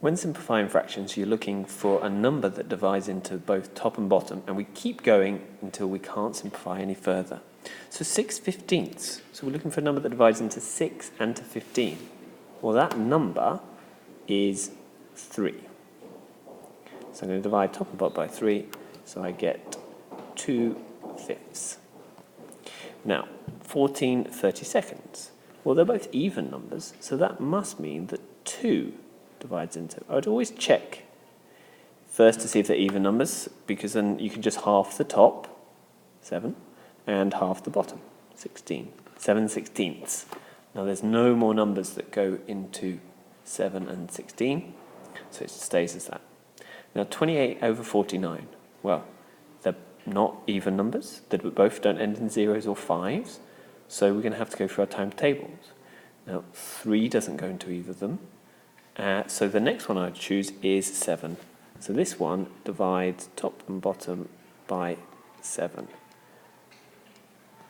When simplifying fractions, you're looking for a number that divides into both top and bottom, and we keep going until we can't simplify any further. So 6/15ths. So we're looking for a number that divides into 6 and to 15. Well, that number is 3. So I'm going to divide top and bottom by 3, so I get 2/5. Now, 14/32. Well, they're both even numbers, so that must mean that 2 divides into. I would always check first to see if they're even numbers, because then you can just half the top, 7, and half the bottom, 16. 7/16. Now there's no more numbers that go into 7 and 16, so it stays as that. Now 28/49. Well, they're not even numbers. They both don't end in 0s or 5s, so we're going to have to go through our times tables. Now 3 doesn't go into either of them. So the next one I'd choose is 7. So this one divides top and bottom by 7.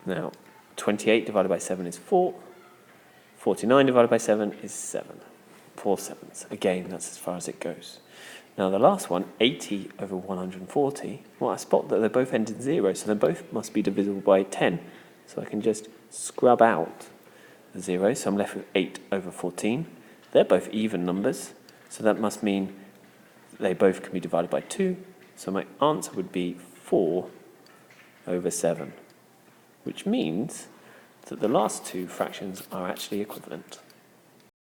Now, 28 divided by 7 is 4. 49 divided by 7 is 7. 4/7. Again, that's as far as it goes. Now the last one, 80/140. Well, I spot that they both end in 0, so they both must be divisible by 10. So I can just scrub out the 0, so I'm left with 8/14. They're both even numbers, so that must mean they both can be divided by 2. So my answer would be 4/7, which means that the last two fractions are actually equivalent.